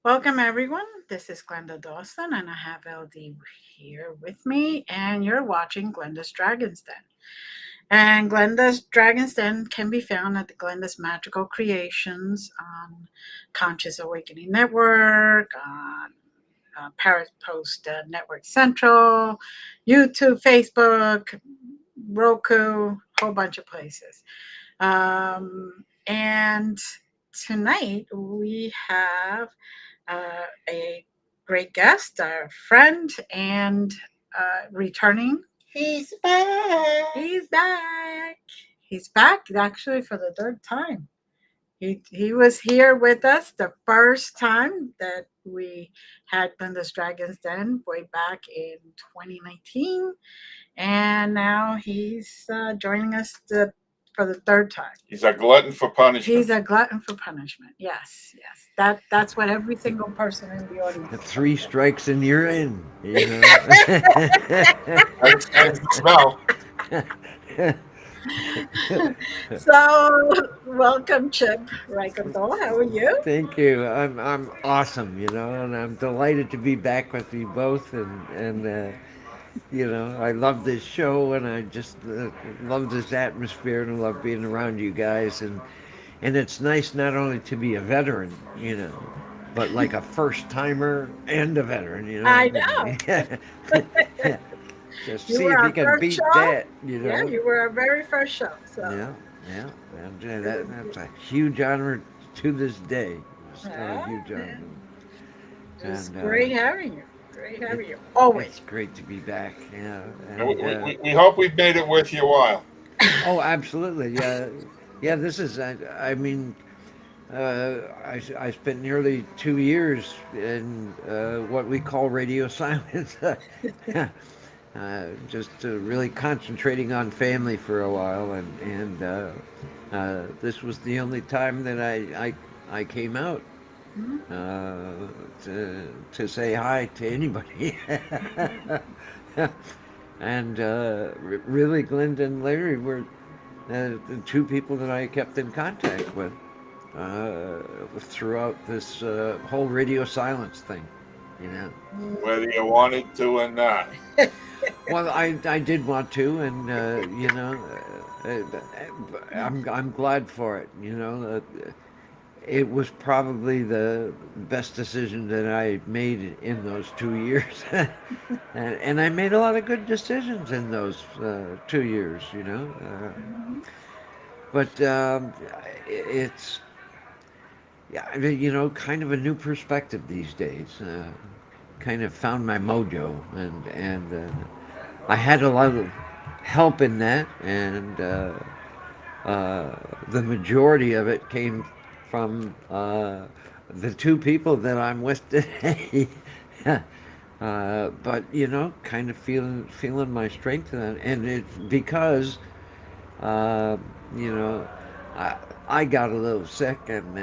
Welcome, everyone. This is Glenda Dawson, and I have LD here with me, and you're watching Glenda's Dragon's Den. And Glenda's Dragon's Den can be found at the Glenda's Magical Creations on Conscious Awakening Network, on Paris Post Network Central, YouTube, Facebook, Roku, whole bunch of places. And tonight we have a great guest, our friend, and returning. He's back. He's back. He's back actually for the third time. He was here with us the first time that we had Glenda's Dragons Den way back in 2019, and now he's joining us for the third time. He's a glutton for punishment. He's a glutton for punishment. Yes, yes. That's what every single person in the audience. Three strikes and you're in. You know? That's the smell. So, welcome, Chip Reichenthal. How are you? Thank you. I'm awesome, and I'm delighted to be back with you both. And I love this show, and I just love this atmosphere, and I love being around you guys. And it's nice not only to be a veteran, but like a first timer and a veteran. I know. Yeah. Just You see were if our you can first beat show? that. Yeah, you were our very first show. So. Yeah. And that's a huge honor to this day. Still a huge honor. It's great having you. Great having you. Always. It's great to be back. Yeah. We hope we've made it worth your while. Oh, absolutely. Yeah. This is. I mean. I spent nearly 2 years in what we call radio silence. Just really concentrating on family for a while, and this was the only time that I came out to say hi to anybody. And really, Glenda and Larry were the two people that I kept in contact with throughout this whole radio silence thing. Whether you wanted to or not. Well, I did want to, and I'm glad for it. It was probably the best decision that I made in those 2 years, and I made a lot of good decisions in those 2 years. But it's kind of a new perspective these days. Kind of found my mojo, and I had a lot of help in that, and the majority of it came from the two people that I'm with today. But kind of feeling my strength in that, and it's because I got a little sick, and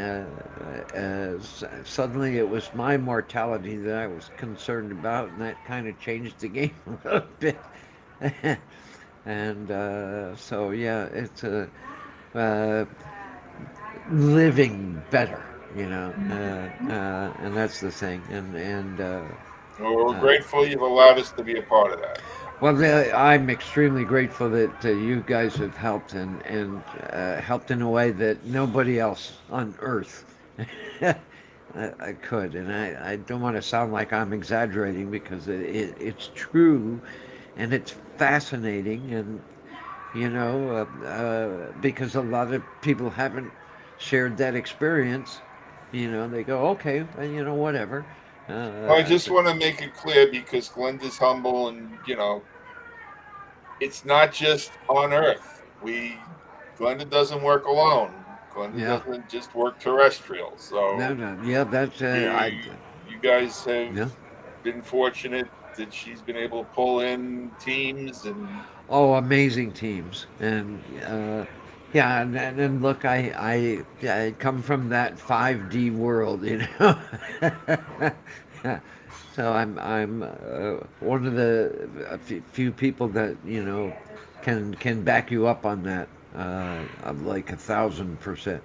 suddenly it was my mortality that I was concerned about, and that kind of changed the game a little bit. And so, yeah, it's living better, and that's the thing. And Well, we're grateful you've allowed us to be a part of that. Well, I'm extremely grateful that you guys have helped and helped in a way that nobody else on Earth I could. And I don't want to sound like I'm exaggerating, because it's true, and it's fascinating, and because a lot of people haven't shared that experience. They go, okay, whatever. Well, I just want to make it clear, because Glenda's humble, and it's not just on Earth. Glenda doesn't work alone. Glenda doesn't just work terrestrial. So no, yeah, that's you guys have been fortunate that she's been able to pull in teams and amazing teams, and yeah, and look, I come from that 5D world, So I'm one of the few people that can back you up on that, like 1,000%.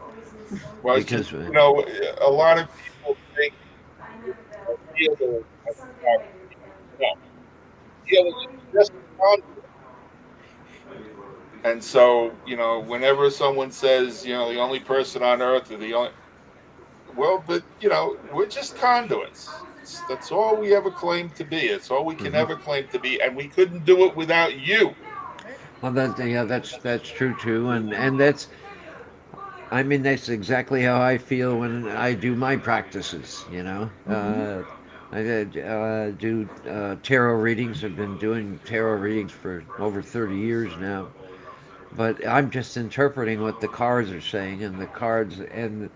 Well, because a lot of people think healer as far as no. Healing is just a conduit. And so, whenever someone says, the only person on earth or the only, well, but we're just conduits. That's all we ever claim to be. It's all we can Hmm. ever claim to be, and we couldn't do it without you. Well, yeah, that's true too, and that's, I mean, that's exactly how I feel when I do my practices. Mm-hmm. Do tarot readings. I've been doing tarot readings for over 30 years now. But I'm just interpreting what the cards are saying, and the cards and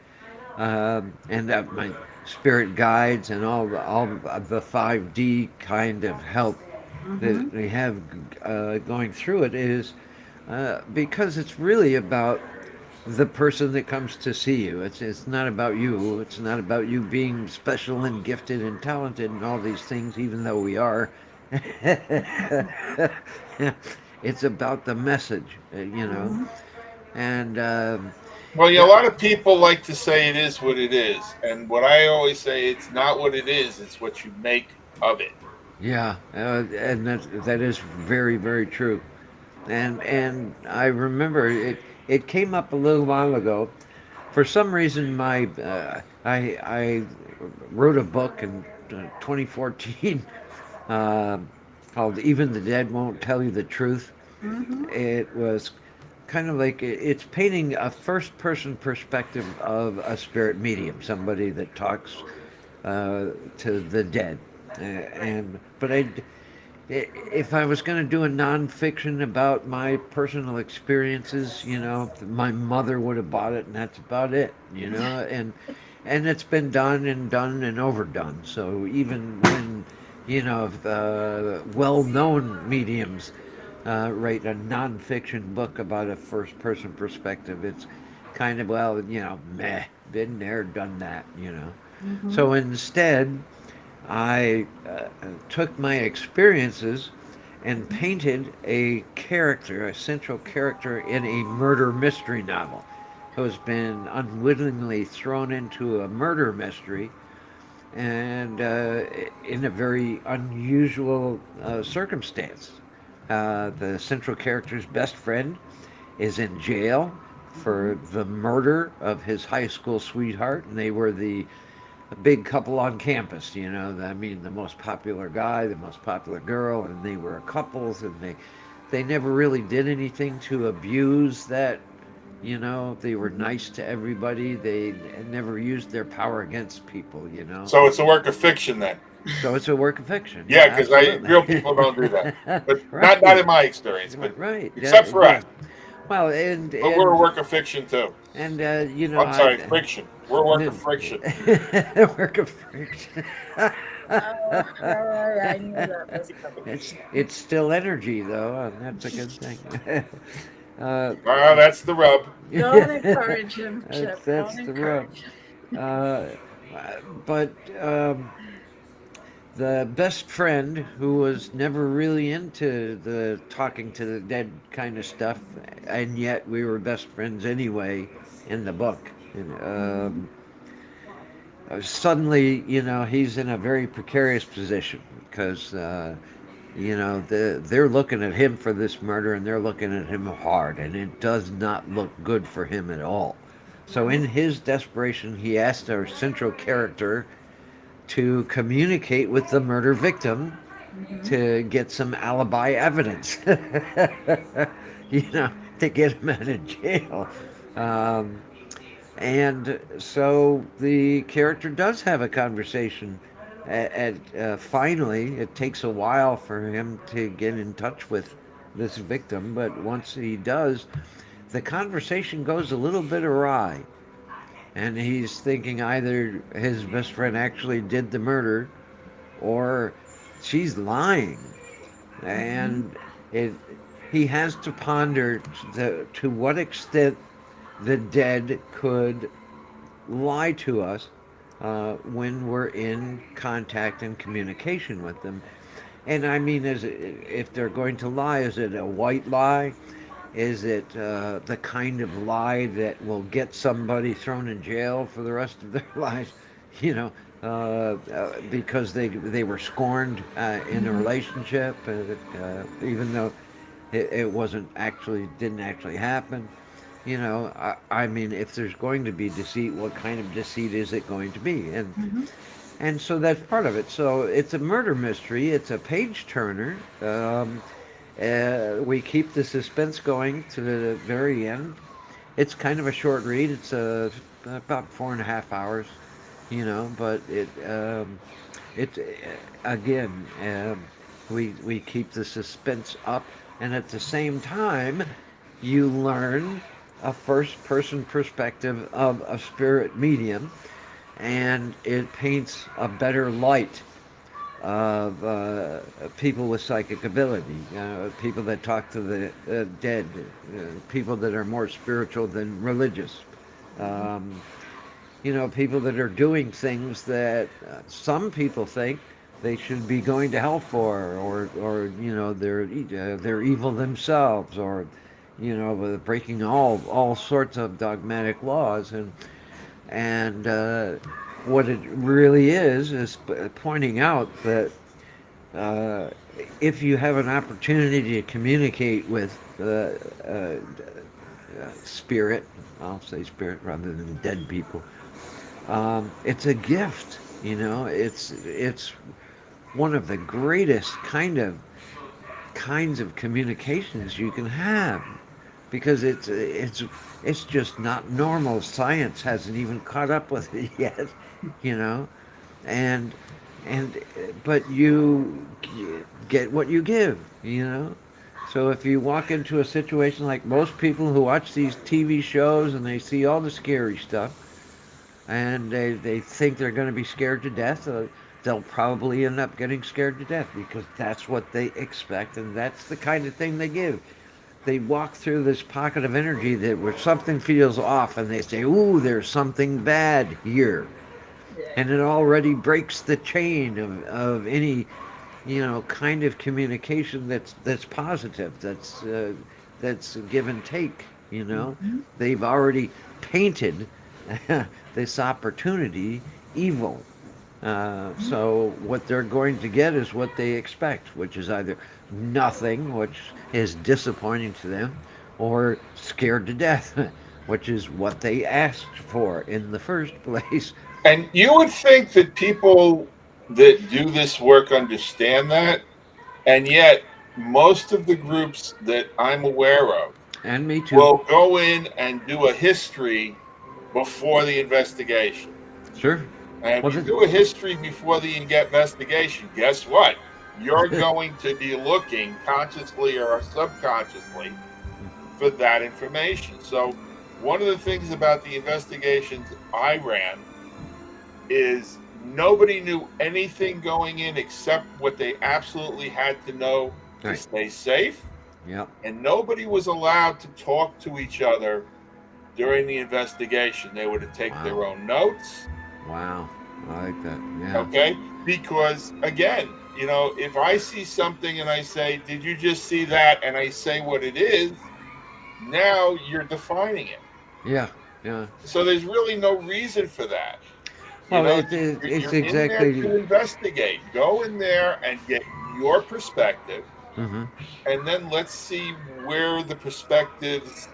my spirit guides and all of the 5D kind of help Mm-hmm. that we have going through it is because it's really about the person that comes to see you. It's not about you. It's not about you being special and gifted and talented and all these things, even though we are. It's about the message, Mm-hmm. and Well, a yeah, lot of people like to say it is what it is, and what I always say, it's not what it is; it's what you make of it. yeah, and that is very very true. And I remember it came up a little while ago. For some reason, my I wrote a book in 2014 uh, called "Even the Dead Won't Tell You the Truth." Mm-hmm. It was kind of like it's painting a first person perspective of a spirit medium, somebody that talks uh, to the dead. And but if I was going to do a nonfiction about my personal experiences, my mother would have bought it, and that's about it, and it's been done and done and overdone. So even when well-known mediums write a nonfiction book about a first-person perspective, it's kind of meh, been there, done that. Mm-hmm. So instead, I took my experiences and painted a character, a central character in a murder mystery novel who's been unwittingly thrown into a murder mystery and in a very unusual circumstance. The central character's best friend is in jail Mm-hmm. for the murder of his high school sweetheart, and they were the a big couple on campus. I mean, the most popular guy, the most popular girl, and they were couples, and they never really did anything to abuse that. They were Mm-hmm. nice to everybody. They never used their power against people. So it's a work of fiction, then. So it's a work of fiction. Yeah, Yeah, because I absolutely. real people don't do that, but not in Right. my experience. But Right. except for Yeah. us, Well, and but we're a and work of fiction too. and I'm sorry, friction. We're a work of friction. work of friction. Oh, I knew that was coming. It's still energy though, and that's a good thing. uh, Ah, that's the rub. Don't encourage him, Chip. Don't that's the rub. encourage him. Uh, but the best friend who was never really into the talking to the dead kind of stuff, and yet we were best friends anyway in the book. And, Mm-hmm. suddenly, he's in a very precarious position because, they're looking at him for this murder and they're looking at him hard, and it does not look good for him at all. So, in his desperation, he asked our central character to communicate with the murder victim Mm-hmm. to get some alibi evidence, to get him out of jail. Um, and so the character does have a conversation. Finally, it takes a while for him to get in touch with this victim, but once he does, the conversation goes a little bit awry. And he's thinking either his best friend actually did the murder or she's lying. Mm-hmm. And it, he has to ponder to what extent the dead could lie to us when we're in contact and communication with them. And I mean, if they're going to lie, is it a white lie? Is it the kind of lie that will get somebody thrown in jail for the rest of their lives? You know, because they were scorned in a Mm-hmm. relationship, even though it wasn't actually didn't actually happen. You know, I mean, if there's going to be deceit, what kind of deceit is it going to be? Mm-hmm. And so that's part of it. So it's a murder mystery. It's a page turner. We keep the suspense going to the very end. It's kind of a short read. It's about 4.5 hours, you know, but it again, we keep the suspense up, and at the same time, you learn a first person perspective of a spirit medium, and it paints a better light of people with psychic ability, people that talk to the dead, people that are more spiritual than religious. Um, people that are doing things that some people think they should be going to hell for, or they're evil themselves, or breaking all sorts of dogmatic laws, and what it really is pointing out that uh, if you have an opportunity to communicate with spirit, I'll say spirit rather than dead people. It's a gift, It's one of the greatest kinds of communications you can have, because it's just not normal. Science hasn't even caught up with it yet, you know, and and but you get what you give, So if you walk into a situation like most people who watch these TV shows and they see all the scary stuff, and they think they're going to be scared to death, they'll probably end up getting scared to death because that's what they expect, and that's the kind of thing they give. They walk through this pocket of energy that where something feels off, and they say, "Ooh, there's something bad here," Yeah. and it already breaks the chain of any kind of communication that's positive, that's give and take. Mm-hmm. They've already painted this opportunity evil. So what they're going to get is what they expect, which is either nothing, which is disappointing to them, or scared to death, which is what they asked for in the first place. And you would think that people that do this work understand that, and yet most of the groups that I'm aware of And me too. will go in and do a history before the investigation. Sure. And Well, if you do a history before the investigation, guess what? You're going to be looking consciously or subconsciously for that information. So, one of the things about the investigations I ran is nobody knew anything going in except what they absolutely had to know to right. stay safe, Yep. and nobody was allowed to talk to each other during the investigation. They were to take Wow. their own notes, Wow. I like that. Yeah. okay? Because again, if I see something and I say, "Did you just see that?" and I say what it is, now you're defining it. Yeah. Yeah. So there's really no reason for that. Well, it's You're in there exactly. to investigate. Go in there and get your perspective, Mm-hmm. and then let's see where the perspectives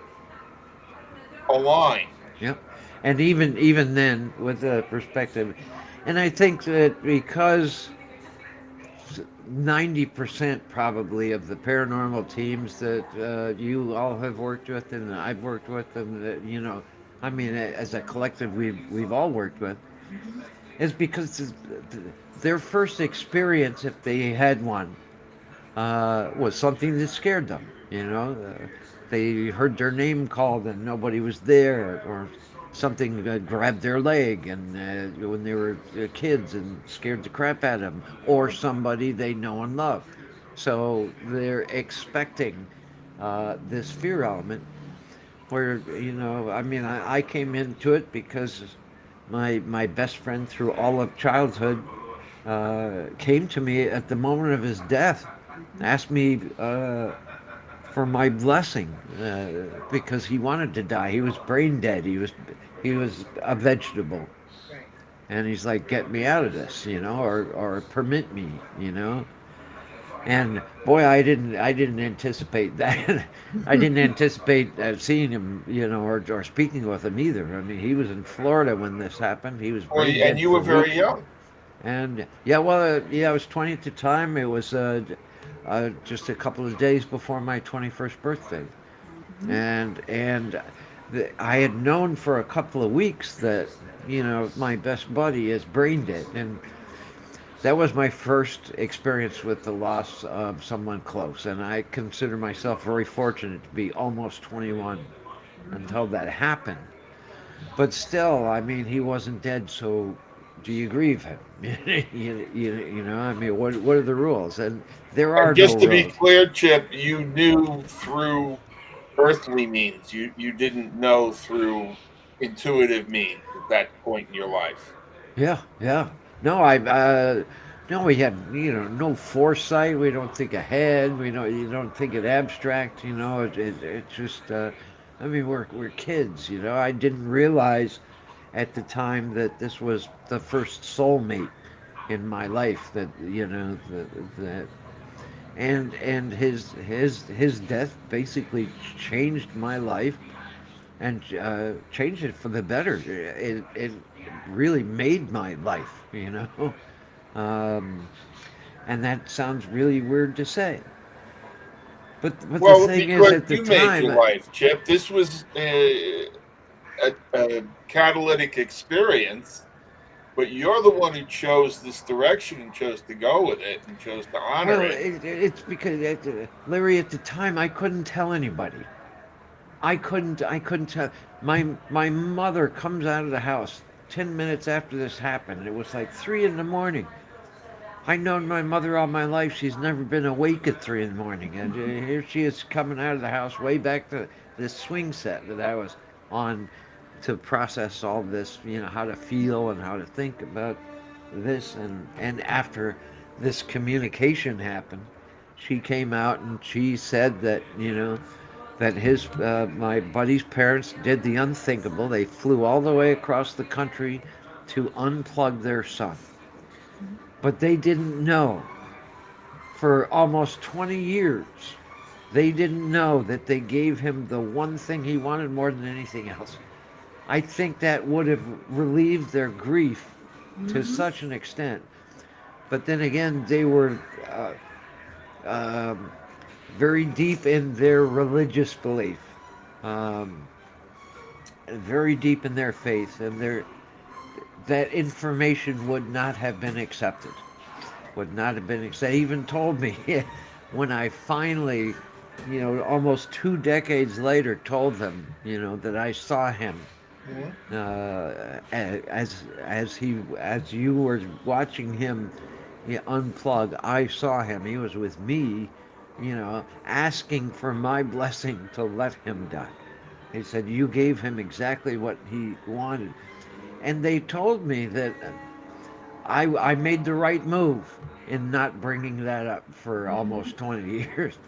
align. Yep. And even then, with the perspective, and I think that because 90% probably of the paranormal teams that you all have worked with and I've worked with, and I mean, as a collective, we've all worked with, Mm-hmm. is because their first experience, if they had one, was something that scared them. They heard their name called and nobody was there, or something grabbed their leg and when they were kids and scared the crap out of them, or somebody they know and love. So they're expecting this fear element. Where I mean, I came into it because my best friend through all of childhood came to me at the moment of his death, Mm-hmm. asked me for my blessing because he wanted to die. He was brain dead. He was a vegetable, Right. and he's like, "Get me out of this," or permit me, you know. And boy, I didn't anticipate that. I didn't anticipate seeing him, or speaking with him either. I mean, he was in Florida when this happened. He was Well, brain and dead you for were very weeks. young. And yeah, well, yeah, I was 20 at the time. It was just a couple of days before my 21st birthday, Mhm. and I had known for a couple of weeks that my best buddy is brain dead, and that was my first experience with the loss of someone close, and I consider myself very fortunate to be almost 21 until Mhm. that happened. But still, I mean, he wasn't dead, so do you grieve him? I mean, what are the rules? And there are And no just to be rules. clear, Chip, you knew through earthly means. You didn't know through intuitive means at that point in your life. Yeah, yeah. No, no, we had, no foresight. We don't think ahead. You don't think it abstract. It's just, I mean, we're kids. I didn't realize at the time that this was the first soulmate in my life. That and his death basically changed my life and changed it for the better. It really made my life, um, and that sounds really weird to say. But the Well, thing is, because at the you made time, your life, Chip. This was a catalytic experience, but you're the one who chose this direction and chose to go with it and chose to honor well, it. it's because Larry, at the time, I couldn't tell anybody. I couldn't tell. My mother comes out of the house 10 minutes after this happened. It was like 3 in the morning. I've known my mother all my life. She's never been awake at 3 in the morning, and here she is coming out of the house way back to this swing set that I was on to process all this. How to feel and how to think about this, and after this communication happened, she came out and she said that that his my buddy's parents did the unthinkable. They flew all the way across the country to unplug their son, but they didn't know for almost 20 years. They didn't know that they gave him the one thing he wanted more than anything else. I think that would have relieved their grief to Mhm. such an extent. But then again, they were uh, um, very deep in their religious belief, um, very deep in their faith, and that information would not have been accepted. Would not have been accepted. They even told me when I finally, almost 2 decades later, told them, that I saw him Mhm. as you were watching him unplug. I saw him. He was with me, asking for my blessing to let him die. He said, "You gave him exactly what he wanted." And they told me that I made the right move in not bringing that up for almost 20 years.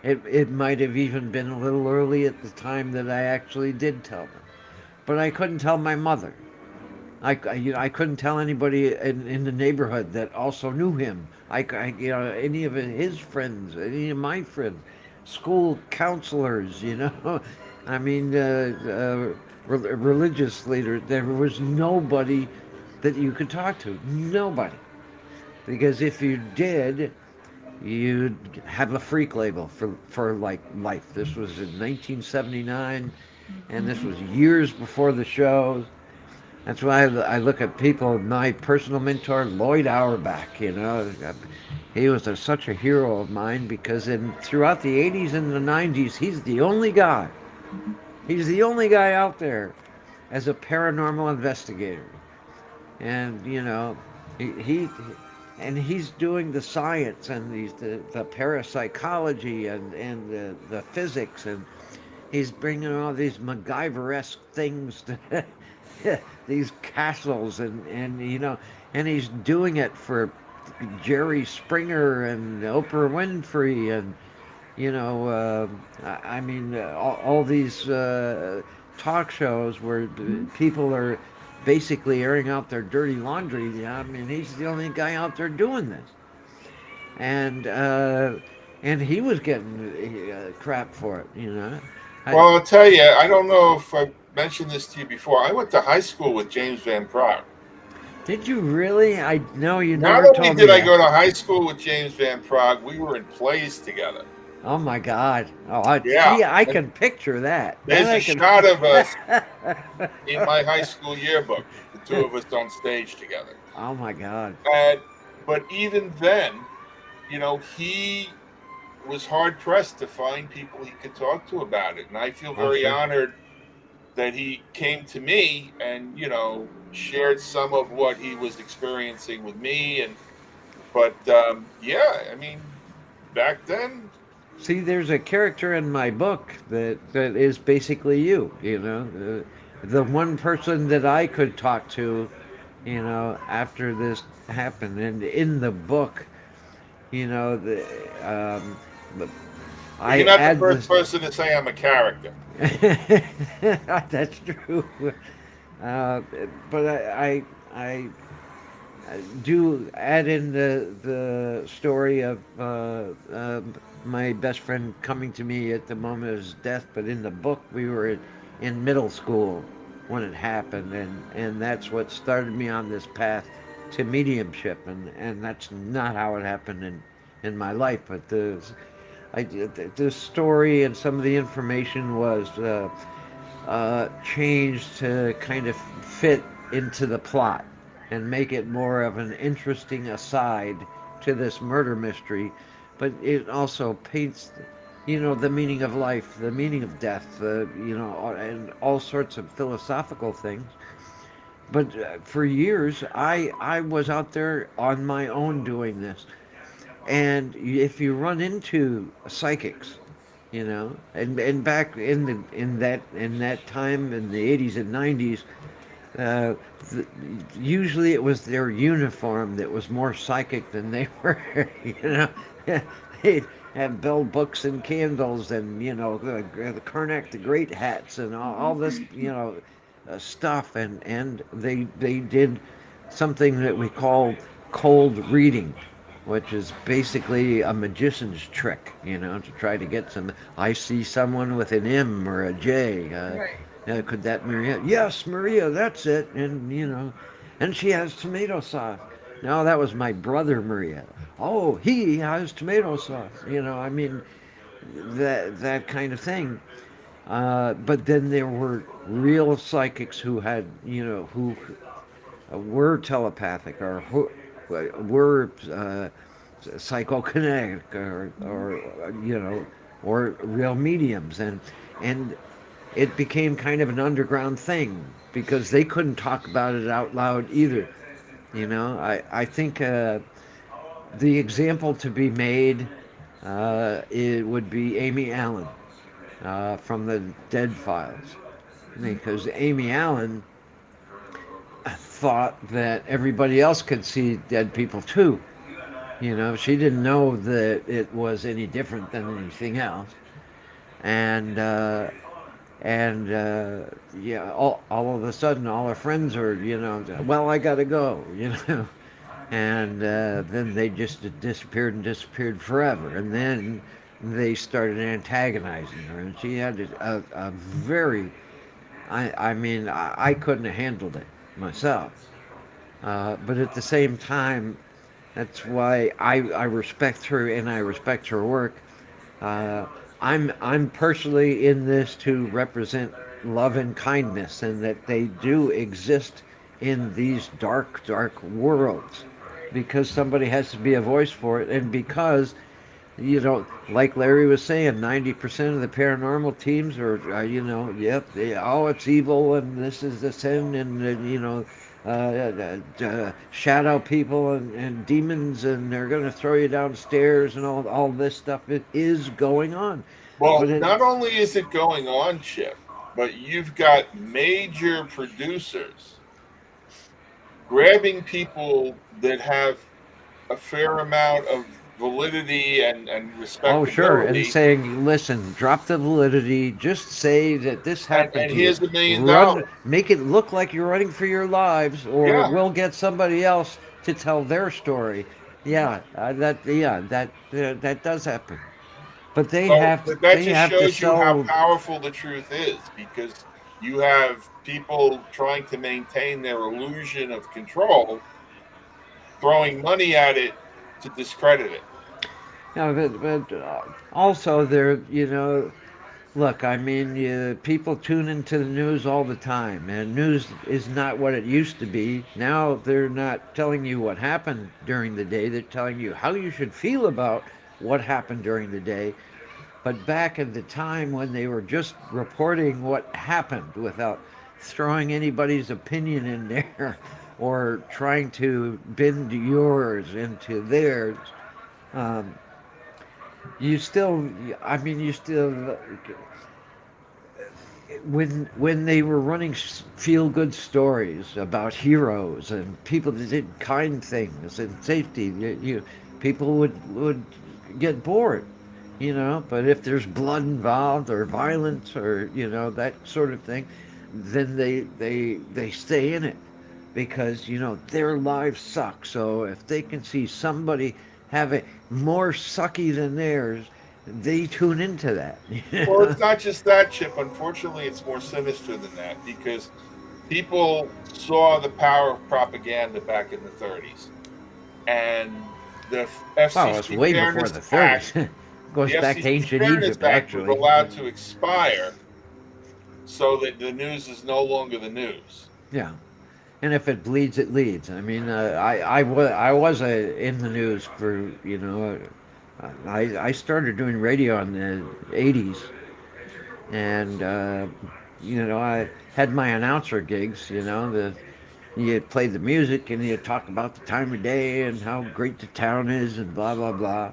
It might have even been a little early at the time that I actually did tell them. But I couldn't tell my mother. I couldn't tell anybody in the neighborhood that also knew him. Any of his friends, any of my friends, school counselors, I mean, religious leaders. There was nobody that you could talk to. Nobody. Because if you did, you'd have a freak label for like life. This was in 1979, and this was years before the show. That's why I look at people. My personal mentor, Lloyd Auerbach. He was such a hero of mine because throughout the 80s and the 90s, he's the only guy. He's the only guy out there as a paranormal investigator, and he and he's doing the science and the parapsychology and the physics, and he's bringing all these MacGyver-esque things to these castles, and he's doing it for Jerry Springer and Oprah Winfrey, and I mean all these talk shows where people are basically airing out their dirty laundry. Yeah, I mean, he's the only guy out there doing this, and uh, and he was getting crap for it. You know, I, Well, I'll tell you, I don't know if I mentioned this to you before. I went to high school with James Van Praagh. did you really? I know you Not never only told me did I that. go to high school with James Van Praagh, we were in plays together. Oh my God! Oh, I Yeah. see. I And can picture that. That there's I a can. shot of us in my high school yearbook, the two of us on stage together. Oh my God! And but even then, he was hard pressed to find people he could talk to about it. And I feel Oh very sure. honored that he came to me and, shared some of what he was experiencing with me. But yeah, I mean, back then, See, there's a character in my book that is basically you. You know, the one person that I could talk to, after this happened, and in the book, you know, well, I you're not the add first this. person to say I'm a character. That's true. Uh, but I do add in the story of my best friend coming to me at the moment of his death. But in the book, we were in middle school when it happened, and that's what started me on this path to mediumship, and that's not how it happened in my life. But the story and some of the information was changed to kind of fit into the plot and make it more of an interesting aside to this murder mystery. But it also paints, the meaning of life, the meaning of death, and all sorts of philosophical things. But for years, I was out there on my own doing this. And if you run into psychics, and back in that time in the 80s and 90s, uh, th- usually it was their uniform that was more psychic than they were. They'd have bell books and candles and the Karnak the Great hats and all this stuff, and they did something that we call cold reading, which is basically a magician's trick, to try to get some. I see someone with an M or a J. Right. Could that Maria? Yes, Maria, that's it. And she has tomato sauce. No, that was my brother Maria. Oh, he has tomato sauce. I mean, that kind of thing. But then there were real psychics who had, who were telepathic or who were psychokinetic or real mediums, and it became kind of an underground thing because they couldn't talk about it out loud either. I think the example to be made it would be Amy Allen from the Dead Files, because Amy Allen thought that everybody else could see dead people too. She didn't know that it was any different than anything else, and yeah, all of a sudden, all her friends are, well, I gotta go, and then they just disappeared and disappeared forever, and then they started antagonizing her, and she had a very, I mean, I couldn't have handled it myself, but at the same time, that's why I respect her and I respect her work. uh, I'm personally in this to represent love and kindness, and that they do exist in these dark, dark worlds, because somebody has to be a voice for it, and because like Larry was saying, 90% of the paranormal teams are, yep, it's evil and this is the sin and, shadow people and demons and they're going to throw you downstairs and all this stuff. It is going on. Well, But not only is it going on, Chip, but you've got major producers grabbing people that have a fair amount of validity and Oh, sure. And respectability. saying, listen, drop the validity. Just say that this happened And to you. here's $1 million. Run, make it look like you're running for your lives, or Yeah. we'll get somebody else to tell their story. That does happen. But So, but that they just have to shows you how sell. powerful the truth is, because you have people trying to maintain their illusion of control, throwing money at it to discredit it. But also there, look, I mean, people tune into the news all the time, and news is not what it used to be. Now they're not telling you what happened during the day, they're telling you how you should feel about what happened during the day. But back at the time when they were just reporting what happened without throwing anybody's opinion in there or trying to bend yours into theirs, um, you still, I mean, you still, when they were running feel good stories about heroes and people that did kind things and safety, people would get bored, But if there's blood involved or violence or that sort of thing, then they stay in it because their lives suck. So if they can see somebody have it more sucky than theirs, they tune into that. Well, it's not just that, Chip. Unfortunately, it's more sinister than that, because people saw the power of propaganda back in the 30s, and the Well, it's FCC way before Fairness the Act, 30s. Goes the back to FCC ancient Fairness Egypt, Act was actually. allowed to expire so that the news is no longer the news. Yeah. And if it bleeds, it leads. I mean, I was in the news for, I started doing radio in the 80s. And, I had my announcer gigs, you play the music and you talk about the time of day and how great the town is and blah, blah, blah.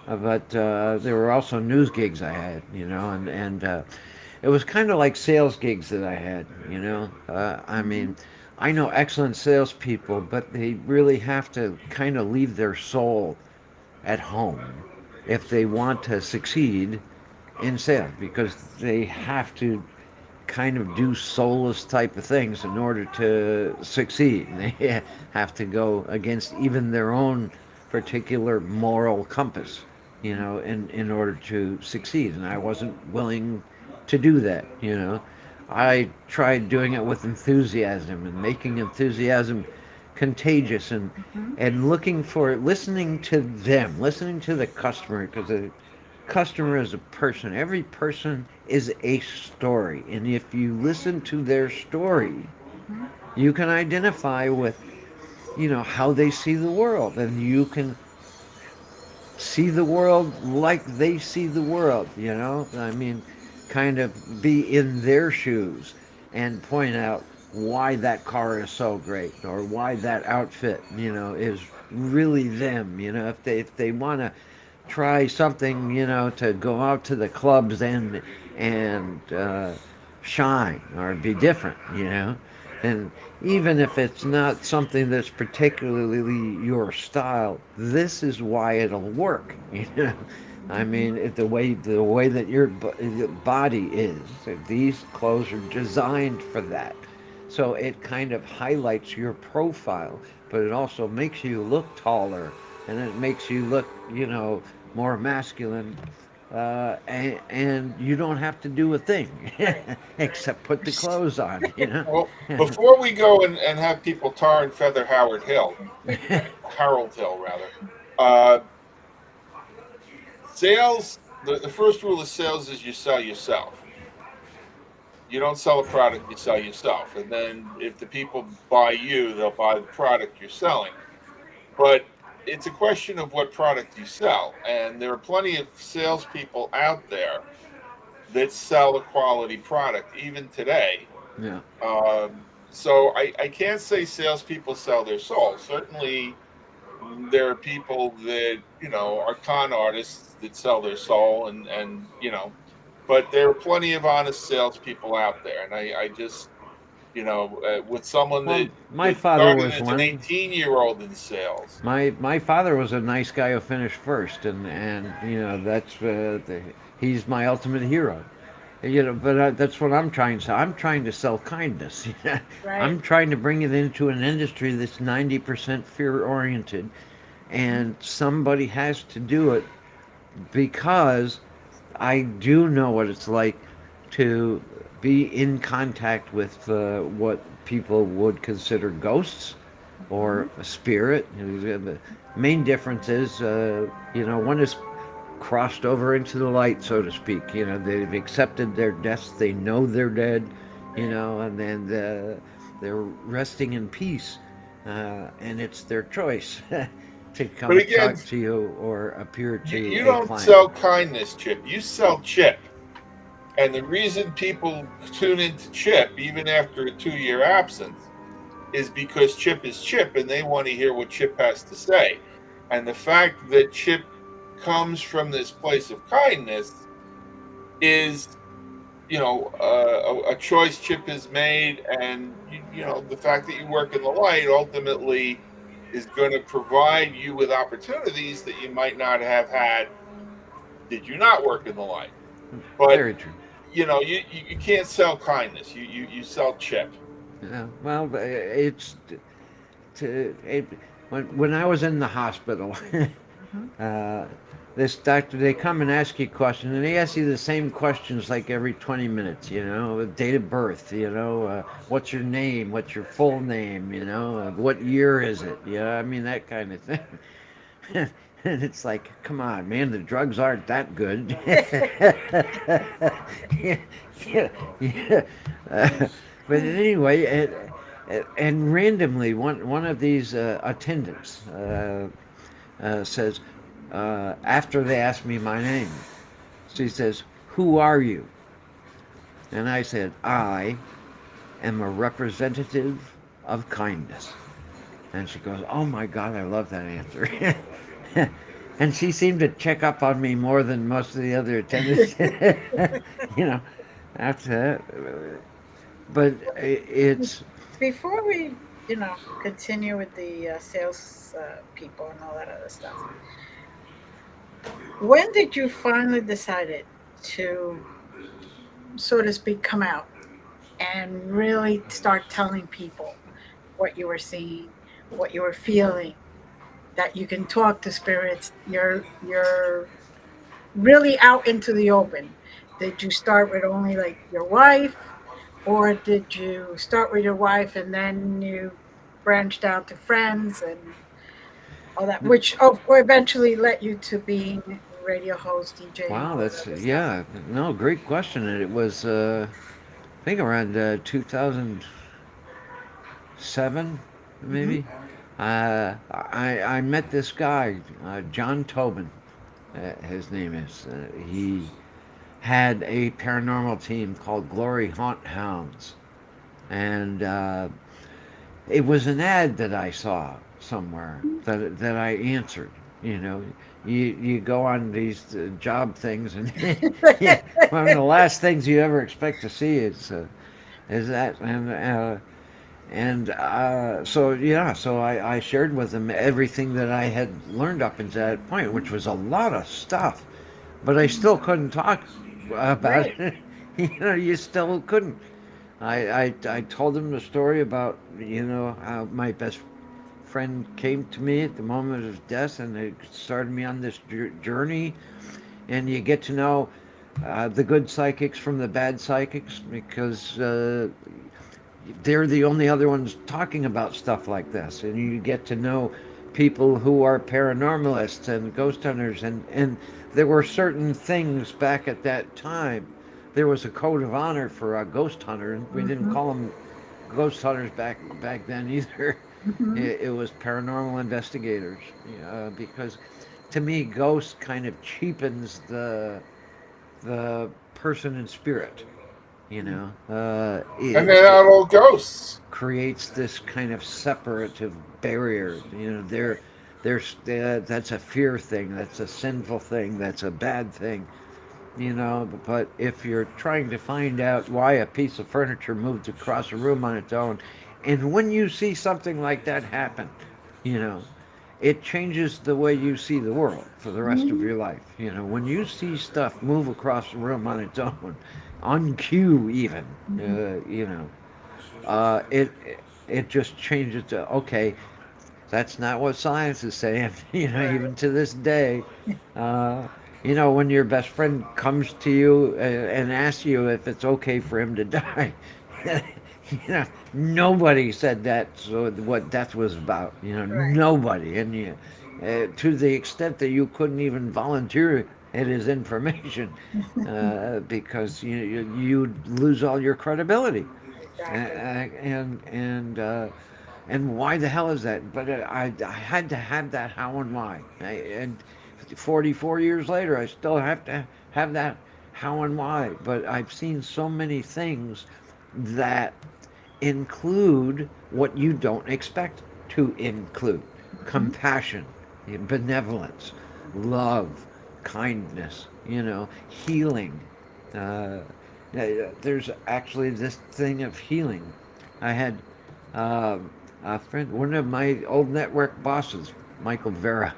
But there were also news gigs I had, and it was kind of like sales gigs that I had, I Mm-hmm. mean, I know excellent salespeople, but they really have to kind of leave their soul at home if they want to succeed in sales because they have to kind of do soulless type of things in order to succeed. They have to go against even their own particular moral compass, in order to succeed. And I wasn't willing to do that. I tried doing it with enthusiasm and making enthusiasm contagious Mm-hmm. and looking for listening to them, listening to the customer because the customer is a person. Every person is a story. And if you listen to their story, Mm-hmm. you can identify with, how they see the world. And you can see the world like they see the world. I mean, kind of be in their shoes and point out why that car is so great or why that outfit, is really them. If they want to try something, to go out to the clubs and shine or be different, And even if it's not something that's particularly your style, this is why it'll work, I Mm-hmm. mean, the way that your body is. These clothes are designed for that. So it kind of highlights your profile, but it also makes you look taller and it makes you look, more masculine, and you don't have to do a thing except put the clothes on. Well, before we go and have people tar and feather Harold Hill rather, uh, sales. The first rule of sales is you sell yourself. You don't sell a product, you sell yourself. And then if the people buy you, they'll buy the product you're selling. But it's a question of what product you sell. And there are plenty of salespeople out there that sell a quality product, even today. Yeah. So I can't say salespeople sell their soul. Certainly, there are people that are con artists that sell their soul, and but there are plenty of honest salespeople out there, and I just with someone Well, that my father started was as an one. 18-year-old in sales. My father was a nice guy who finished first, and that's he's my ultimate hero. But that's what I'm trying to say. I'm trying to sell kindness. Right. I'm trying to bring it into an industry that's 90% fear oriented, Mhm. and somebody has to do it because I do know what it's like to be in contact with what people would consider ghosts or Mhm. a spirit. The main difference is, one is crossed over into the light, so to speak. They've accepted their deaths. They know they're dead. Right. And then they're resting in peace, and it's their choice to But come again, talk to you or appear to you a don't client. sell kindness, Chip. You sell Chip. And the reason people tune into Chip, even after a 2 year absence, is because Chip is Chip and they want to hear what Chip has to say. And the fact that Chip comes from this place of kindness is, a choice Chip has made. And, the fact that you work in the light ultimately is going to provide you with opportunities that you might not have had did you not work in the light. But Very true. you can't sell kindness. You sell Chip. Yeah, well, it's it, when I was in the hospital, Mhm. uh, this doctor, they come and ask you questions, and they ask you the same questions like every 20 minutes. Date of birth. What's your name? What's your full name? What year is it? I mean that kind of thing. And it's like, come on, man, the drugs aren't that good. Yeah, yeah, yeah. But anyway, and randomly, one of these attendants says, after they asked me my name, she says, "Who are you?" And I said, "I am a representative of kindness." And she goes, "Oh my God, I love that answer." And she seemed to check up on me more than most of the other attendants. you know, after that. But it's, Before we, continue with the sales people and all that other stuff, when did you finally decided to, so to speak, come out and really start telling people what you were seeing, what you were feeling, that you can talk to spirits? You're really out into the open. Did you start with only like your wife, or did you start with your wife and then you branched out to friends and all that, which eventually led you to being radio host, DJ, and wow, all that that's, other stuff? yeah, no, great question. And it was, I think around 2007, Hmm. maybe. I met this guy, John Tobin, his name is. He had a paranormal team called Glory Haunt Hounds. And it was an ad that I saw somewhere that I answered. You know, you go on these job things, and yeah, one of the last things you ever expect to see is that. And so yeah, so I shared with him everything that I had learned up until that point, which was a lot of stuff, but I still couldn't talk about Right. it. You still couldn't. I told him the story about how my best friend came to me at the moment of death, and it started me on this journey. And you get to know the good psychics from the bad psychics because they're the only other ones talking about stuff like this, and you get to know people who are paranormalists and ghost hunters, and there were certain things back at that time. There was a code of honor for a ghost hunter, and we didn't Hmm. call them ghost hunters back then either. Hmm. It was paranormal investigators, because to me, ghost kind of cheapens the person in spirit. And It, they're it not all ghosts. creates this kind of separative barrier. There's that's a fear thing, that's a sinful thing, that's a bad thing. you know. But if you're trying to find out why a piece of furniture moved across a room on its own, and when you see something like that happen, you know, it changes the way you see the world for the rest of Mhm. your life. You know, when you see stuff move across the room on its own, on cue even, Mhm. you know, it it just changes to okay, that's not what science is saying. You know, Right. even to this day, uh, you know, when your best friend comes to you and asks you if it's okay for him to die, you know, nobody said that. So what death was about, you know, Right. nobody, and you, to the extent that you couldn't even volunteer it as information, because you'd lose all your credibility, Exactly. and why the hell is that? But I had to have that how and why. And 44 years later, I still have to have that how and why. But I've seen so many things that include what you don't expect to include: Mhm. compassion, benevolence, love, kindness, you know, healing. Uh, there's actually this thing of healing. I had uh, a friend, one of my old network bosses, Michael Vera,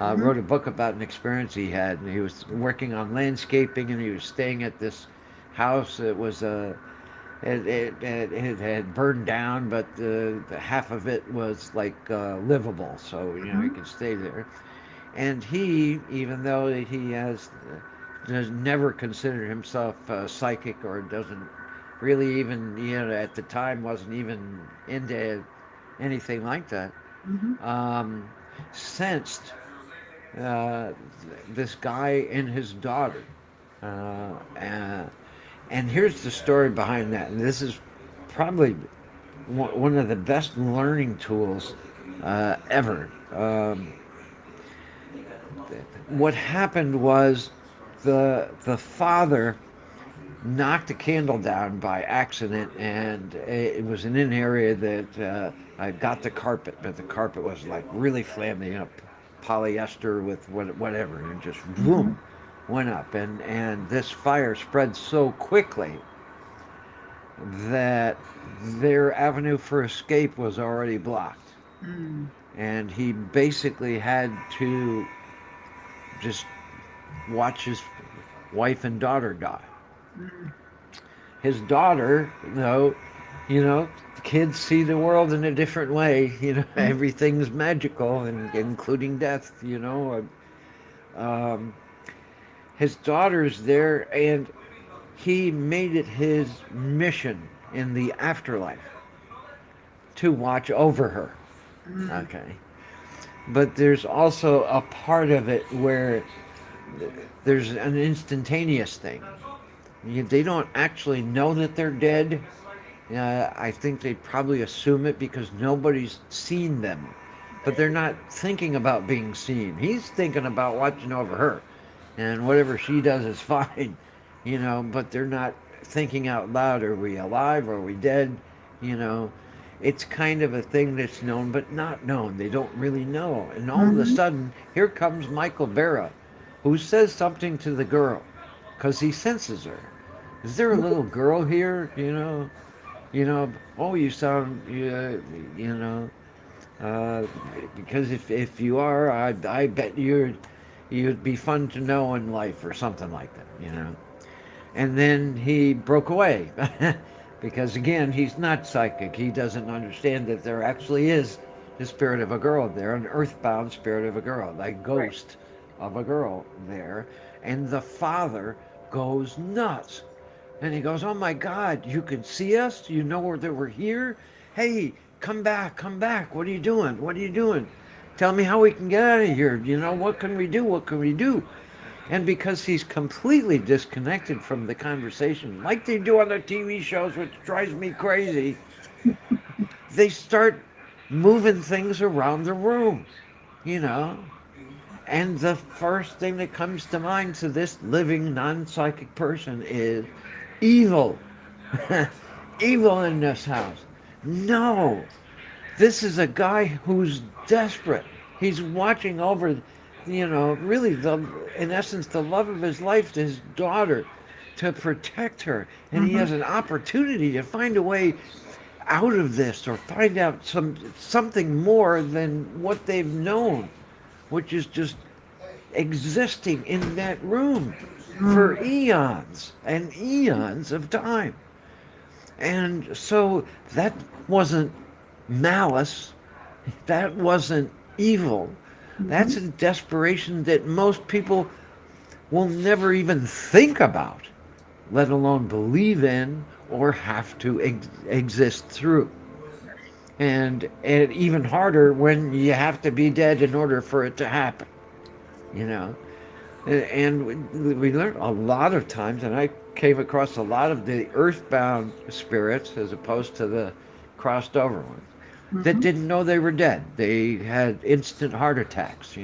Mhm. wrote a book about an experience he had, and he was working on landscaping, and he was staying at this house that was it had burned down, but the half of it was like livable, so you know he Mhm. could stay there. And he, even though he has never considered himself psychic, or doesn't really even, you know, at the time wasn't even into anything like that, Mhm. um, sensed uh, this guy and his daughter. Uh, uh, and here's the story behind that. And this is probably one of the best learning tools ever. What happened was the father knocked a candle down by accident, and it was in an area that I got the carpet, but the carpet was like really flammable, you know, polyester with whatever, and just Mhm. boom, went up, and this fire spread so quickly that their avenue for escape was already blocked, Mm. and he basically had to just watch his wife and daughter die. Mm. His daughter, though, you know, kids see the world in a different way. You know, Mhm. everything's magical, and including death. You know, um, his daughter's there, and he made it his mission in the afterlife to watch over her. Mm. Okay, but there's also a part of it where there's an instantaneous thing. They don't actually know that they're dead. I think they'd probably assume it because nobody's seen them. But they're not thinking about being seen. He's thinking about watching over her. And whatever she does is fine, you know, but they're not thinking out loud: are we alive? Are we dead? You know, it's kind of a thing that's known but not known. They don't really know. And all of a Mhm. sudden, here comes Michael Vera, who says something to the girl because he senses her. Is there a little girl here? Oh, you sound, you know, uh, because if you are, I bet you'd be fun to know in life, or something like that, you know. And then he broke away because again, he's not psychic. He doesn't understand that there actually is the spirit of a girl there, an earthbound spirit of a girl, like Right. ghost of a girl there, and the father goes nuts. And he goes, "Oh my God, you can see us? You know that we're here? Hey, come back, come back. What are you doing? What are you doing? Tell me how we can get out of here. You know, what can we do? What can we do?" And because he's completely disconnected from the conversation, like they do on the TV shows, which drives me crazy, they start moving things around the room, you know. And the first thing that comes to mind to this living non psychic person is evil. Evil in this house. No, this is a guy who's desperate. He's watching over really in essence, the love of his life, his daughter, to protect her, and he Mm-hmm. has an opportunity to find a way out of this or find out something more than what they've known, which is just existing in that room for eons and eons of time. And so that wasn't malice, that wasn't evil. Mm-hmm. That's a desperation that most people will never even think about, let alone believe in or have to exist through. And even harder when you have to be dead in order for it to happen, you know. And we learned a lot of times, and I came across a lot of the earthbound spirits as opposed to the crossed over ones that Mm-hmm. didn't know they were dead. They had instant heart attacks,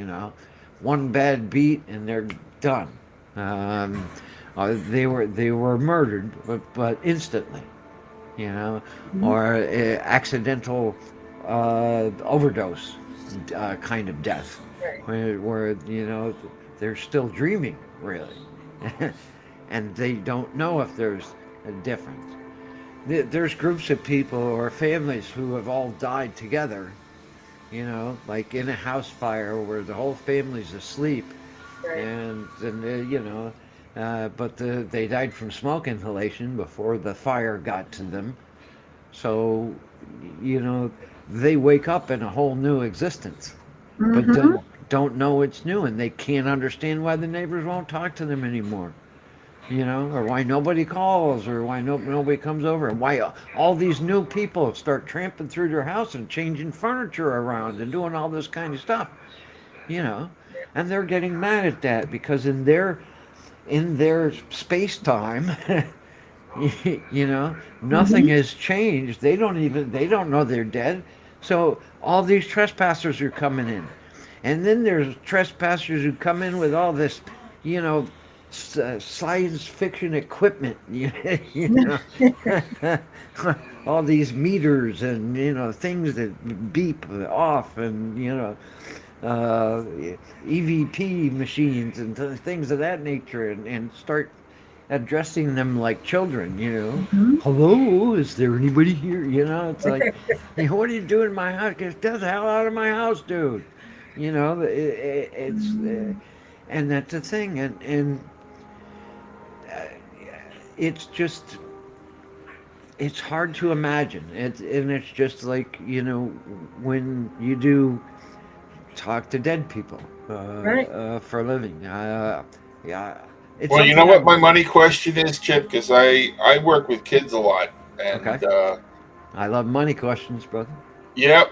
one bad beat and they're done. Um, they were murdered, but instantly, you know, Mm-hmm. or accidental overdose kind of death, Right. where they're still dreaming, really, and they don't know if there's a difference. There's groups of people or families who have all died together, like in a house fire where the whole family's asleep, Right. and then but they died from smoke inhalation before the fire got to them. So, you know, they wake up in a whole new existence, but Mm-hmm. don't know it's new, and they can't understand why the neighbors won't talk to them anymore. Or why nobody calls, or why nobody comes over, and why all these new people start tramping through their house and changing furniture around and doing all this kind of stuff. You know, and they're getting mad at that because in their space time, nothing Mm-hmm. has changed. They don't know they're dead. So all these trespassers are coming in. And then there's trespassers who come in with all this, you know, science fiction equipment, all these meters and, things that beep off and, uh, EVP machines and things of that nature and start addressing them like children, Mm-hmm. Hello, is there anybody here? It's like, what are you doing in my house? Get the hell out of my house, dude. It's, and that's the thing. And it's just, it's hard to imagine. And it's just like, when you do talk to dead people Right. for a living. Yeah, it's Well, you know something what I'm, my money question is, Chip, because I work with kids a lot, okay. and I love money questions, brother. yep,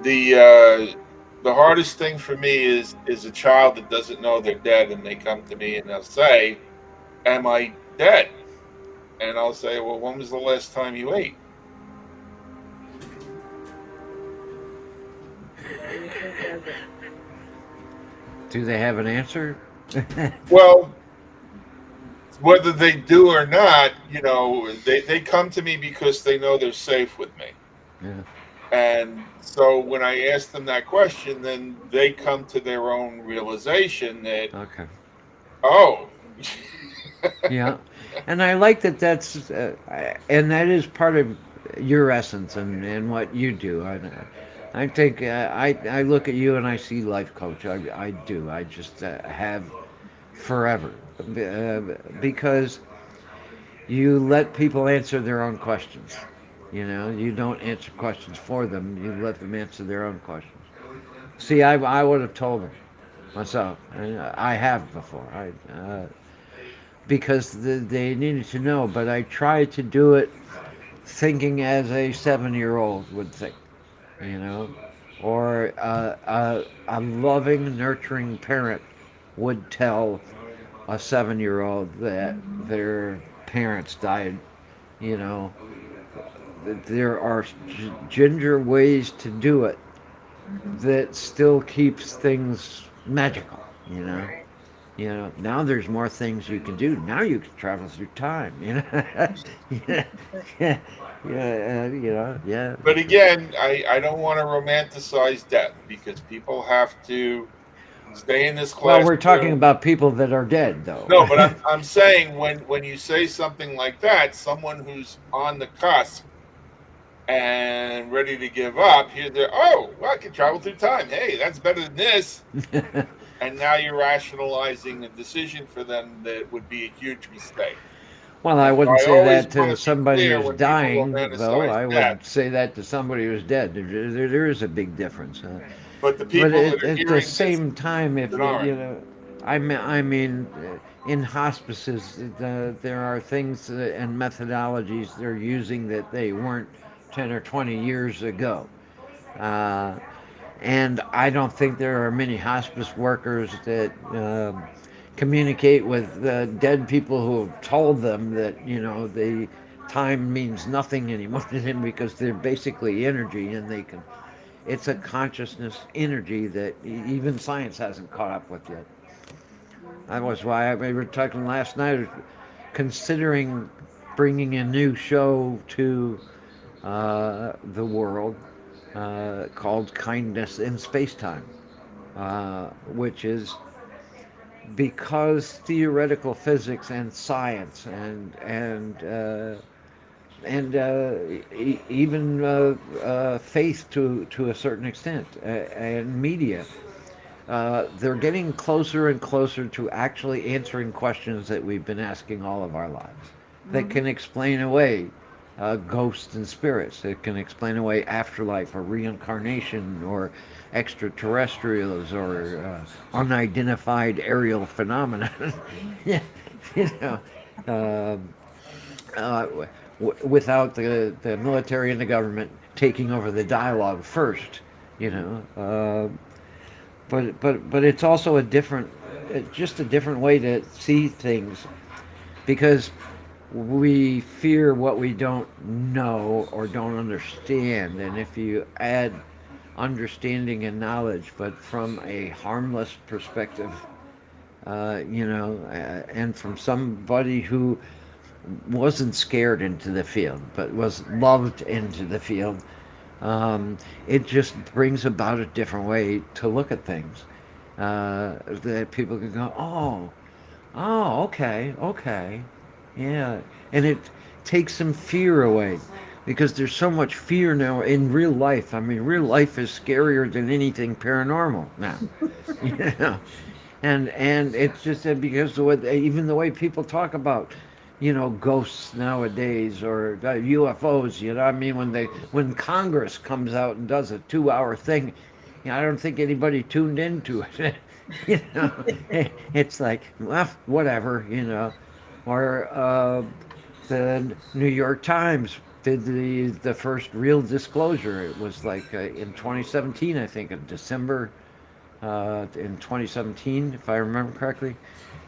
the hardest thing for me is a child that doesn't know they're dead, and they come to me and they'll say, "Am I dead?" And I'll say, "Well, when was the last time you ate?" What do you think does it? Do they have an answer? Well, whether they do or not, they come to me because they know they're safe with me. Yeah. And so when I ask them that question, then they come to their own realization that, Okay. oh, Yeah, and I like that. And that is part of your essence and what you do. I think I look at you and I see life coach. I do. I just have forever, because you let people answer their own questions. You don't answer questions for them. You let them answer their own questions. See, I would have told them myself. I have before. Because they needed to know, but I tried to do it thinking as a 7-year-old would think, you know, or a loving, nurturing parent would tell a 7-year-old that their parents died. You know, there are ginger ways to do it Mm-hmm. that still keeps things magical. You know. Right. Now there's more things you can do. Now you can travel through time. Yeah, yeah, yeah, yeah. but again, I don't want to romanticize death because people have to Stay in this Well, class we're talking too. about people that are dead, though. No, but I'm saying when you say something like that, someone who's on the cusp and ready to give up, here they're, oh, well, I can travel through time. Hey, that's better than this. And now you're rationalizing a decision for them that would be a huge mistake. Well, I And so wouldn't I say always that want to to be somebody clear who's when people dying, though. romanticize I death would say that to somebody who's dead. There is a big difference. but the But people that are at the hearing this same time, if that aren't. in hospices, there are things and methodologies they're using that they weren't 10 or 20 years ago. Uh, and I don't think there are many hospice workers that communicate with dead people who have told them that the time means nothing anymore to them because they're basically energy and they can. It's a consciousness energy that even science hasn't caught up with yet. That was why we were talking last night, considering bringing a new show to the world called Kindness in Space Time, which is because theoretical physics and science and even faith to a certain extent and media. They're getting closer and closer to actually answering questions that we've been asking all of our lives that Mhm. can explain away ghosts and spirits, that can explain away afterlife or reincarnation or extraterrestrials or unidentified aerial phenomena. Yeah, you know, um uh, without the military and the government taking over the dialogue first, you know. But it's also a different, just a different way to see things because we fear what we don't know or don't understand, and if you add understanding and knowledge, but from a harmless perspective, and from somebody who wasn't scared into the field, but was loved into the field. It just brings about a different way to look at things. That people can go, oh, okay, okay, yeah, and it takes some fear away because there's so much fear now in real life. I mean, real life is scarier than anything paranormal now. You know, and it's just that because even the way people talk about ghosts nowadays or UFOs, I mean, when Congress comes out and does a 2 hour thing, I don't think anybody tuned into it. you know it's like, well, whatever, or the New York Times did the first real disclosure. It was like in 2017, I think, in December, in 2017, if I remember correctly.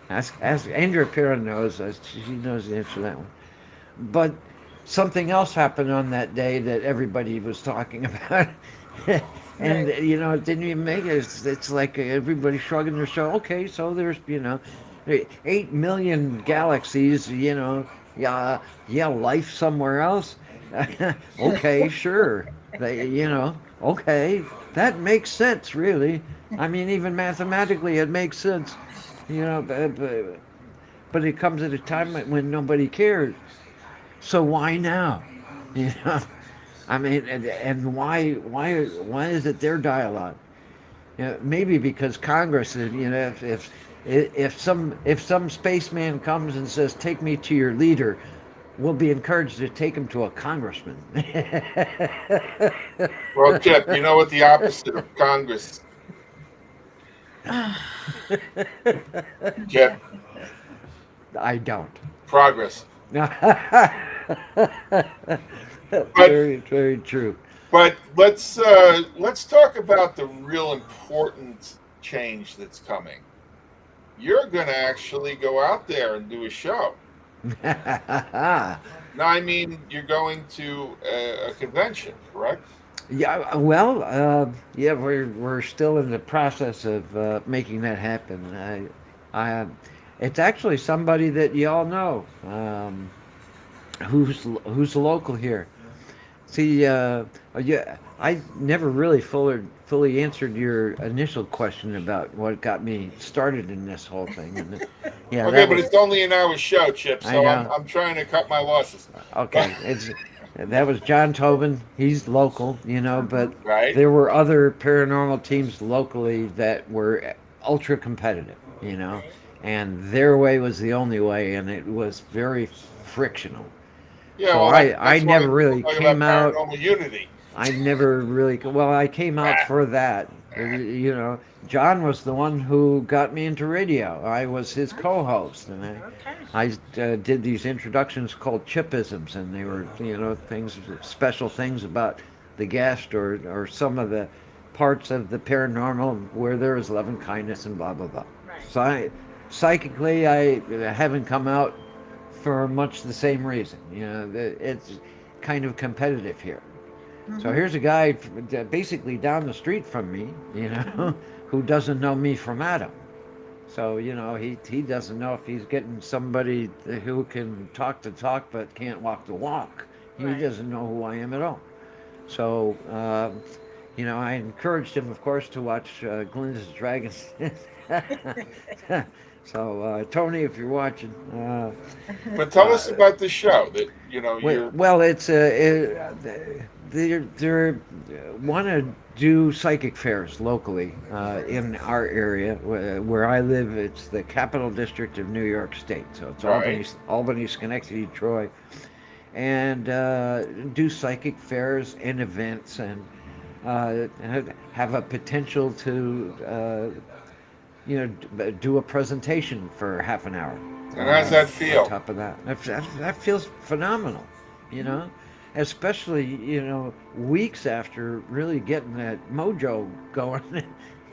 Ask Andrea Pira knows. She knows the answer to that one. But something else happened on that day that everybody was talking about. And Right. it didn't even make it. It's like everybody shrugging their shoulder. Okay, so there's 8 million galaxies. Yeah, yeah, life somewhere else. Okay, sure. Okay, that makes sense, really. I mean, even mathematically, it makes sense. But it comes at a time when nobody cares. So why now? You know, I mean, and why is it their dialogue? Maybe because Congress, if some spaceman comes and says, "Take me to your leader," we'll be encouraged to take him to a congressman. Well, Chip, you know what the opposite of Congress, Chip? I don't. Progress. But Very, very true. let's talk about the real important change that's coming. You're going to actually go out there and do a show. No, I mean you're going to a convention, correct? Yeah, well, yeah, we're still in the process of making that happen. It's actually somebody that y'all know, who's local here. See, Yeah, I never really fully answered your initial question about what got me started in this whole thing, and yeah, Okay, that but was it's only an hour show, Chip. I So I'm know. I'm trying to cut my losses. But Okay, it's that was John Tobin. He's local, but Mm-hmm. right, there were other paranormal teams locally that were ultra competitive, Right. and their way was the only way, and it was very frictional. yeah. So Well, I that's why never people really talk about came out. paranormal unity. I never really, well, I came out Ah, for that. John was the one who got me into radio. I was his co-host, and Okay. I did these introductions called chipisms, and they were, things, special things about the guest or some of the parts of the paranormal where there is love and kindness and blah blah blah. Right. So psychically, I haven't come out for much the same reason. It's kind of competitive here. So Mm-hmm. here's a guy basically down the street from me, Mm-hmm. who doesn't know me from Adam. So he doesn't know if he's getting somebody who can talk the talk but can't walk the walk. He Right. doesn't know who I am at all. So I encouraged him, of course, to watch Glenda's Dragons. So Tony, if you're watching, but tell uh, us about the show that you're well, it's they want to do psychic fairs locally in our area where I live. It's the Capital District of New York State, so it's right, Albany, Schenectady, Troy, and do psychic fairs and events and have a potential to do a presentation for half an hour. and how's that On feel? top of that, that feels phenomenal, you Mm-hmm. know, especially weeks after really getting that mojo going,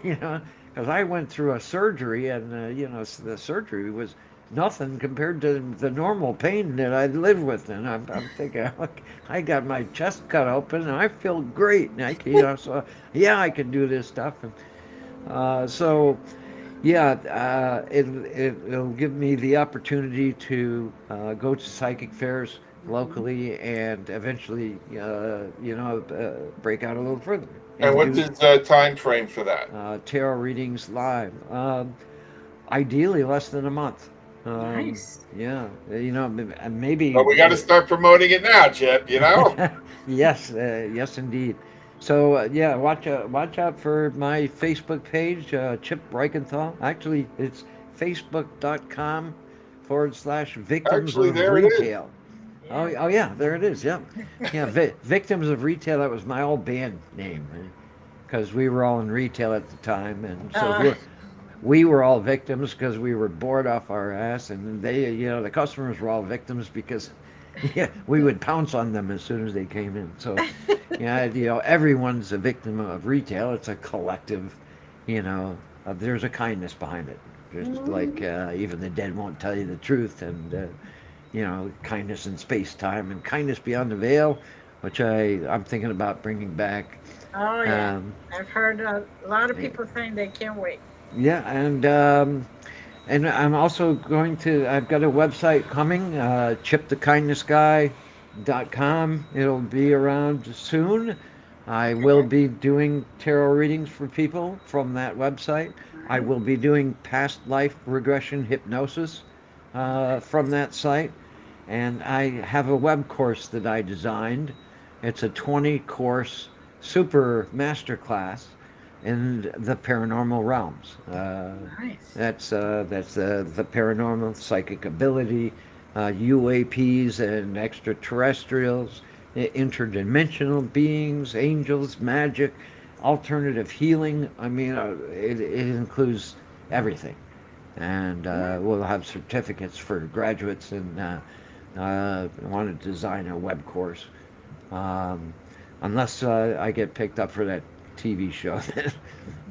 because I went through a surgery and the surgery was nothing compared to the normal pain that I live with, and I'm thinking, I got my chest cut open and I feel great, and so yeah, I can do this stuff, and so yeah, it'll give me the opportunity to go to psychic fairs Mm-hmm. locally and eventually, break out a little further And and what's do the time frame for that? tarot readings live. Ideally, less than a month. Nice. Yeah, maybe. But we got to start promoting it now, Chip. Yes, yes, indeed. So yeah, watch out for my Facebook page, Chip Reichenthal. Actually, it's facebook.com/victims Actually, of there it is. retail. Yeah. Oh yeah, there it is. Yep, yeah, victims of retail. That was my old band name because we were all in retail at the time, and so Uh, we were all victims because we were bored off our ass, and the customers were all victims because, yeah, we would pounce on them as soon as they came in. So, yeah, everyone's a victim of retail. It's a collective, there's a kindness behind it. Just like mhm. even the dead won't tell you the truth, and kindness in space time and kindness beyond the veil, which I'm thinking about bringing back. Oh yeah. Um, I've heard a lot of people saying they can't wait. yeah, and I'm also I've got a website coming, chipthekindnessguy.com. It'll be around soon. I will Okay. be doing tarot readings for people from that website. I Right. will be doing past life regression hypnosis from that site. And I have a web course that I designed. It's a 20 course super masterclass in the paranormal realms. Nice. That's the paranormal, psychic ability, UAPs and extraterrestrials, interdimensional beings, angels, magic, alternative healing. I mean, it includes everything. And Yeah. we'll have certificates for graduates, and want to design a web course. Um, Unless I get picked up for that TV show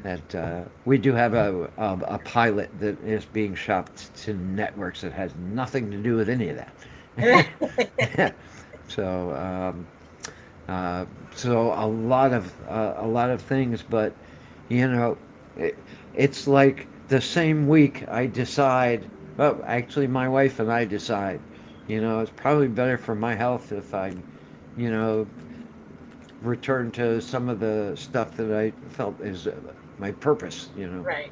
that we do have a pilot that is being shopped to networks that has nothing to do with any of that. so uh, so a lot of things, but you know, it, it's like the same week I decide. Well, actually, my wife and I decide. It's probably better for my health if I, you know, return to some of the stuff that I felt is my purpose, Right.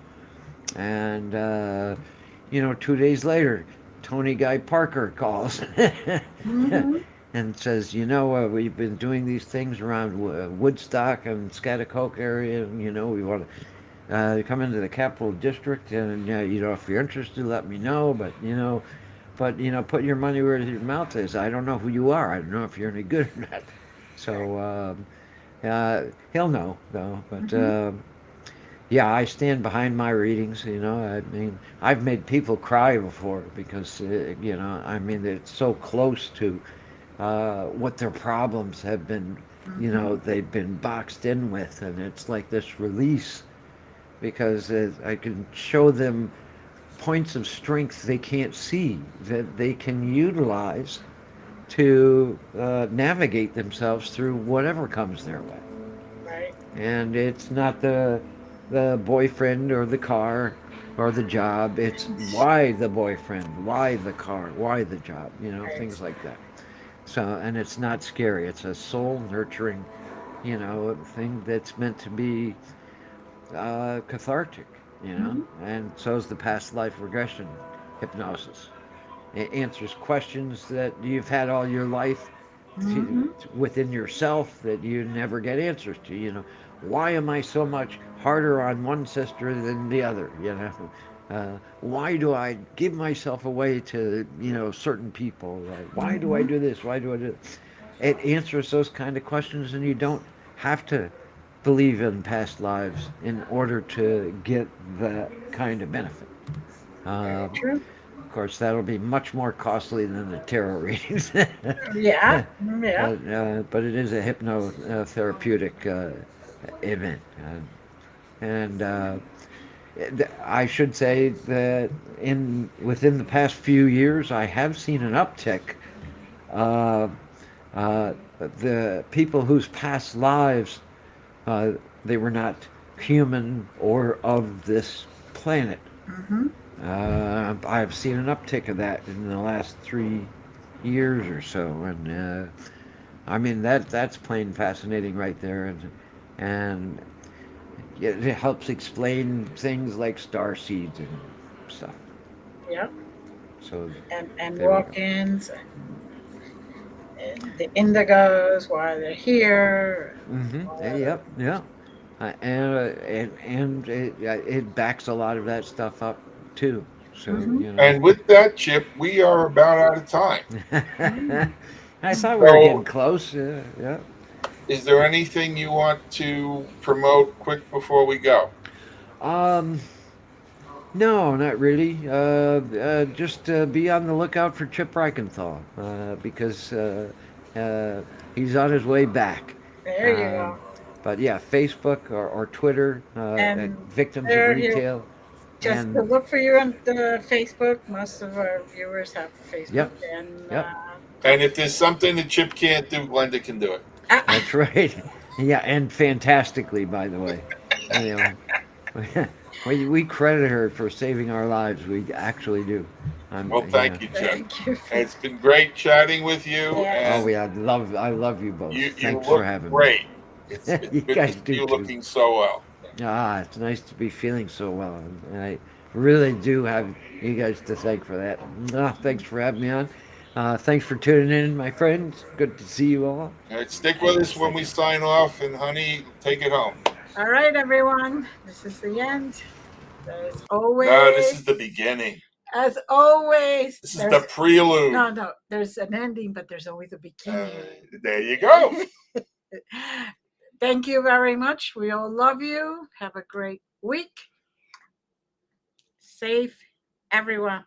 And 2 days later, Tony Guy Parker calls Mm-hmm. and says, we've been doing these things around Woodstock and Scotticoke area, and we want to come into the Capital District, and if you're interested, let me know. But put your money where your mouth is. I don't know who you are. I don't know if you're any good or not. Right. So he'll know though. But Mm-hmm. yeah, I stand behind my readings. I mean, I've made people cry before because I mean, it's so close to what their problems have been. Mm-hmm. They've been boxed in with, and it's like this release because I can show them points of strength they can't see that they can utilize to navigate themselves through whatever comes their way. Right. And it's not the boyfriend or the car or the job. It's why the boyfriend, why the car, why the job. Things like that. So, and it's not scary. It's a soul nurturing, thing that's meant to be cathartic. Mm-hmm. And so is the past life regression hypnosis. It answers questions that you've had all your life Mm-hmm. within yourself that you never get answers to. Why am I so much harder on one sister than the other? Why do I give myself away to certain people? Why do I Mm-hmm. do this? Why do I do this? It answers those kind of questions, and you don't have to believe in past lives in order to get that kind of benefit. Very Um, true. of course, that'll be much more costly than the tarot readings. Yeah. Yeah. But it is a hypnotherapeutic event. And I should say that in within the past few years, I have seen an uptick. Uh, the people whose past lives uh, they were not human or of this planet. Mm-hmm. I've seen an uptick of that in the last 3 years or so, and I mean that's plain fascinating right there, and it helps explain things like star seeds and stuff. Yep. So And there we go. walk-ins and the indigos, why they're here, Mm-hmm. all that other. Yep. Yeah. And it backs a lot of that stuff up too. So Mm-hmm. And with that, Chip, we are about out of time. Mm-hmm. I thought we were getting So, close. Yeah. is there anything you want to promote quick before we go? Um, no, not really. Just be on the lookout for Chip Reichenthal because he's on his way back. There you Um, go. but yeah, Facebook or Twitter at And Victims of there you Retail, just to and look for you on the Facebook. Most of our viewers have Facebook, yep, and yep, And if there's something that Chip can't do, Glenda can do it. ah, that's right. Yeah, and fantastically, by the way. You we credit her for saving our lives. We actually do. Well, Yeah. thank you, Chip. thank you. And it's been great chatting with you, Oh Yes, and yeah, I love you both. you Thanks for look having me. great. It's You good to guys see do you too. looking so well. It's nice to be feeling so well, and I really do have you guys to thank for that. Thanks for having me on. Thanks for tuning in, my friends. Good to see you all. All right, stick with And us when take we care. sign off, and honey, take it home. all right, everyone. This is the end. There's No, this is always, the beginning. as always, This is the there's prelude. no. There's an ending, but there's always a beginning. There you go. Thank you very much. We all love you. Have a great week. Safe, everyone.